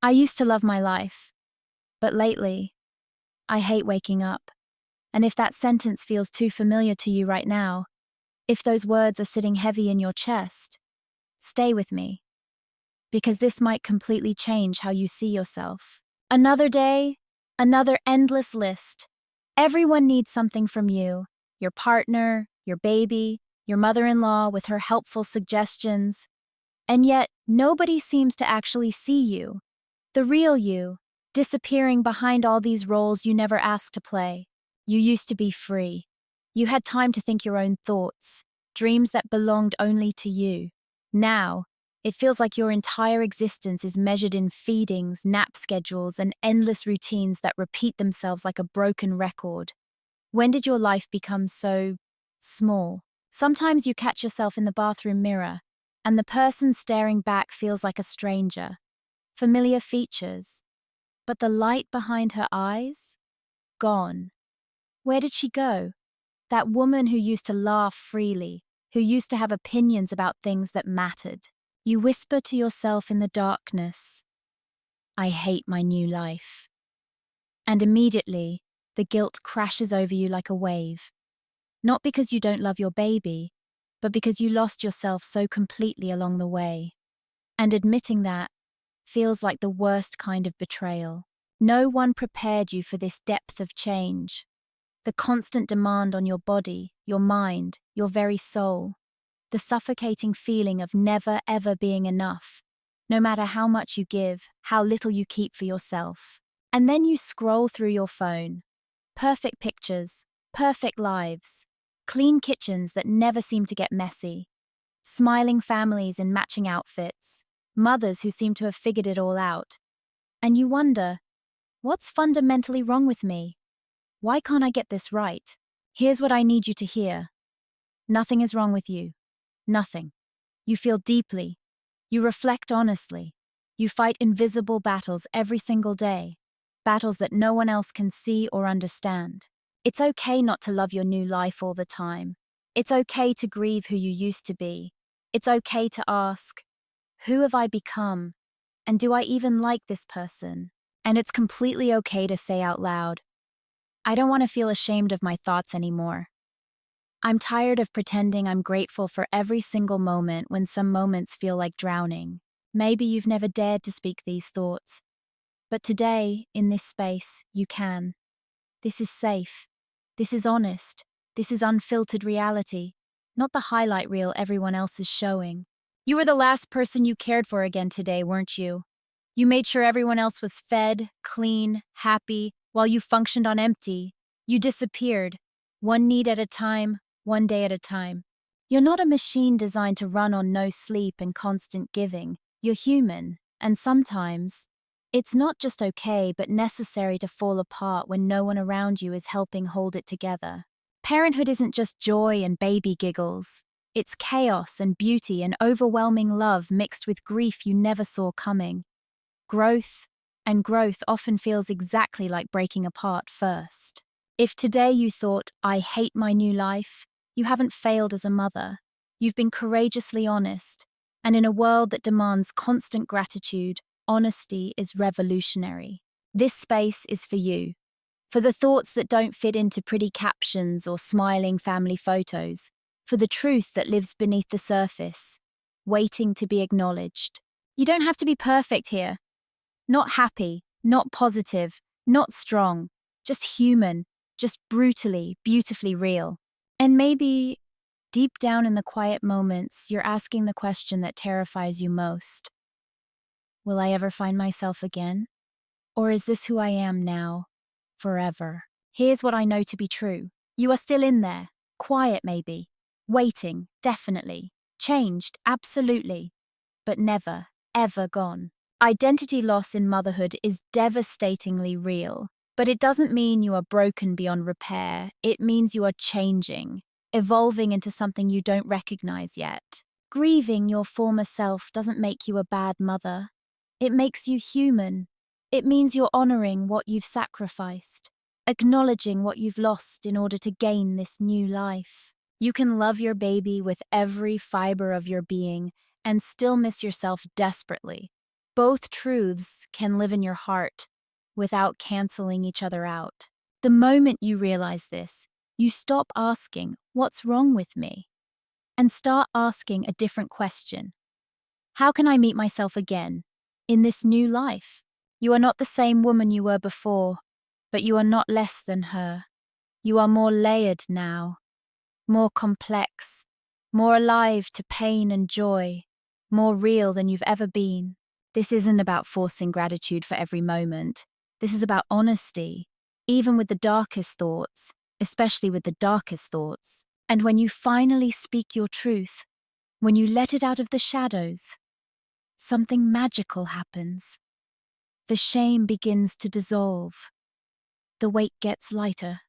I used to love my life, but lately, I hate waking up. And if that sentence feels too familiar to you right now, if those words are sitting heavy in your chest, stay with me, because this might completely change how you see yourself. Another day, another endless list. Everyone needs something from you: your partner, your baby, your mother-in-law with her helpful suggestions. And yet, nobody seems to actually see you, the real you, disappearing behind all these roles you never asked to play. You used to be free. You had time to think your own thoughts, dreams that belonged only to you. Now, it feels like your entire existence is measured in feedings, nap schedules, and endless routines that repeat themselves like a broken record. When did your life become so small? Sometimes you catch yourself in the bathroom mirror, and the person staring back feels like a stranger. Familiar features, but the light behind her eyes? Gone. Where did she go? That woman who used to laugh freely, who used to have opinions about things that mattered. You whisper to yourself in the darkness, "I hate my new life." And immediately, the guilt crashes over you like a wave. Not because you don't love your baby, but because you lost yourself so completely along the way. And admitting that feels like the worst kind of betrayal. No one prepared you for this depth of change. The constant demand on your body, your mind, your very soul. The suffocating feeling of never ever being enough, no matter how much you give, how little you keep for yourself. And then you scroll through your phone. Perfect pictures, perfect lives, clean kitchens that never seem to get messy, smiling families in matching outfits, mothers who seem to have figured it all out. And you wonder, what's fundamentally wrong with me? Why can't I get this right? Here's what I need you to hear. Nothing is wrong with you. Nothing. You feel deeply. You reflect honestly. You fight invisible battles every single day. Battles that no one else can see or understand. It's okay not to love your new life all the time. It's okay to grieve who you used to be. It's okay to ask, who have I become? And do I even like this person? And it's completely okay to say out loud, I don't want to feel ashamed of my thoughts anymore. I'm tired of pretending I'm grateful for every single moment when some moments feel like drowning. Maybe you've never dared to speak these thoughts. But today, in this space, you can. This is safe. This is honest. This is unfiltered reality, not the highlight reel everyone else is showing. You were the last person you cared for again today, weren't you? You made sure everyone else was fed, clean, happy, while you functioned on empty. You disappeared, one need at a time, one day at a time. You're not a machine designed to run on no sleep and constant giving. You're human, and sometimes, it's not just okay but necessary to fall apart when no one around you is helping hold it together. Parenthood isn't just joy and baby giggles. It's chaos and beauty and overwhelming love mixed with grief you never saw coming. Growth often feels exactly like breaking apart first. If today you thought, I hate my new life, you haven't failed as a mother. You've been courageously honest, and in a world that demands constant gratitude, honesty is revolutionary. This space is for you. For the thoughts that don't fit into pretty captions or smiling family photos. For the truth that lives beneath the surface, waiting to be acknowledged. You don't have to be perfect here. Not happy, not positive, not strong. Just human, just brutally, beautifully real. And maybe, deep down in the quiet moments, you're asking the question that terrifies you most. Will I ever find myself again? Or is this who I am now, forever? Here's what I know to be true. You are still in there, quiet maybe, waiting, definitely, changed, absolutely, but never, ever gone. Identity loss in motherhood is devastatingly real. But it doesn't mean you are broken beyond repair. It means you are changing, evolving into something you don't recognize yet. Grieving your former self doesn't make you a bad mother. It makes you human. It means you're honoring what you've sacrificed, acknowledging what you've lost in order to gain this new life. You can love your baby with every fiber of your being and still miss yourself desperately. Both truths can live in your heart without canceling each other out. The moment you realize this, you stop asking, "What's wrong with me?" and start asking a different question. How can I meet myself again in this new life? You are not the same woman you were before, but you are not less than her. You are more layered now, more complex, more alive to pain and joy, more real than you've ever been. This isn't about forcing gratitude for every moment. This is about honesty, even with the darkest thoughts, especially with the darkest thoughts. And when you finally speak your truth, when you let it out of the shadows, something magical happens. The shame begins to dissolve. The weight gets lighter.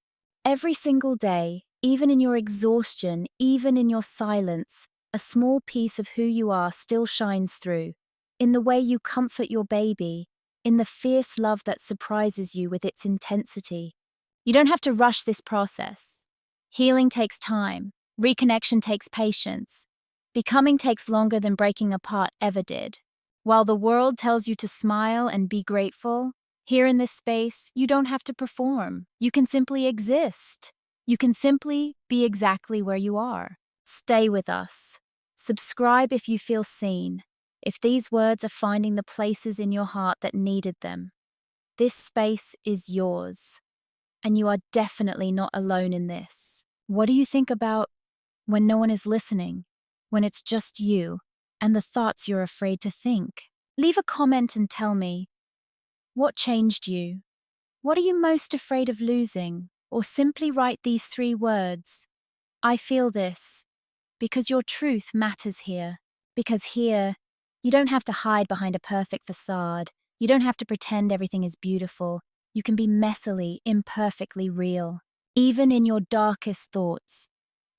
Every single day, even in your exhaustion, even in your silence, a small piece of who you are still shines through. In the way you comfort your baby, in the fierce love that surprises you with its intensity. You don't have to rush this process. Healing takes time. Reconnection takes patience. Becoming takes longer than breaking apart ever did. While the world tells you to smile and be grateful, here in this space, you don't have to perform. You can simply exist. You can simply be exactly where you are. Stay with us. Subscribe if you feel seen, if these words are finding the places in your heart that needed them. This space is yours, and you are definitely not alone in this. What do you think about when no one is listening, when it's just you and the thoughts you're afraid to think? Leave a comment and tell me, what changed you? What are you most afraid of losing? Or simply write these 3 words. I feel this, because your truth matters here. Because here, you don't have to hide behind a perfect facade. You don't have to pretend everything is beautiful. You can be messily, imperfectly real. Even in your darkest thoughts,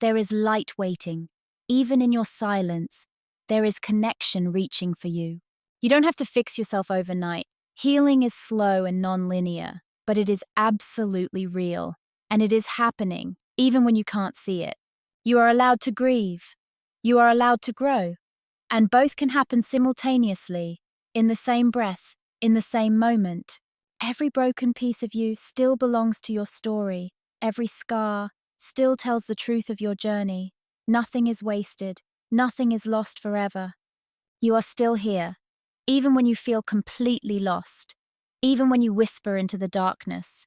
there is light waiting. Even in your silence, there is connection reaching for you. You don't have to fix yourself overnight. Healing is slow and non-linear, but it is absolutely real, and it is happening, even when you can't see it. You are allowed to grieve. You are allowed to grow, and both can happen simultaneously, in the same breath, in the same moment. Every broken piece of you still belongs to your story. Every scar still tells the truth of your journey. Nothing is wasted. Nothing is lost forever. You are still here, even when you feel completely lost, even when you whisper into the darkness,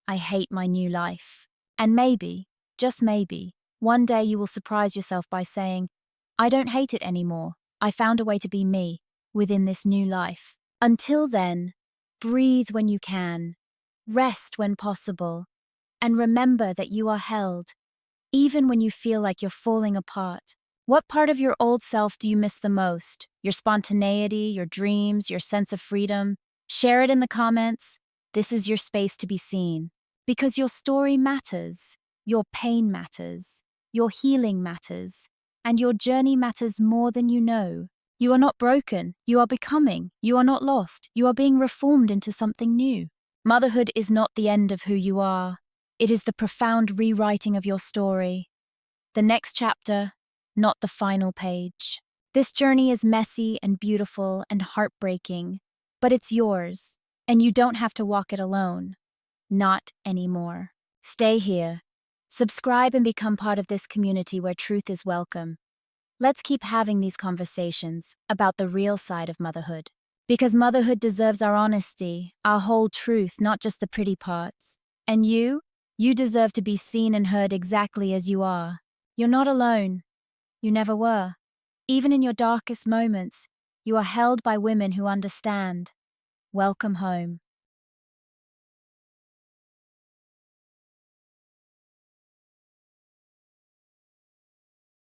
I hate my new life. And maybe, just maybe, one day you will surprise yourself by saying, I don't hate it anymore. I found a way to be me within this new life. Until then, breathe when you can, rest when possible, and remember that you are held, even when you feel like you're falling apart. What part of your old self do you miss the most? Your spontaneity, your dreams, your sense of freedom? Share it in the comments. This is your space to be seen. Because your story matters, your pain matters, your healing matters, and your journey matters more than you know. You are not broken, you are becoming, you are not lost, you are being reformed into something new. Motherhood is not the end of who you are. It is the profound rewriting of your story. The next chapter, not the final page. This journey is messy and beautiful and heartbreaking, but it's yours, and you don't have to walk it alone. Not anymore. Stay here. Subscribe and become part of this community where truth is welcome. Let's keep having these conversations about the real side of motherhood. Because motherhood deserves our honesty, our whole truth, not just the pretty parts. And you deserve to be seen and heard exactly as you are. You're not alone. You never were. Even in your darkest moments, you are held by women who understand. Welcome home.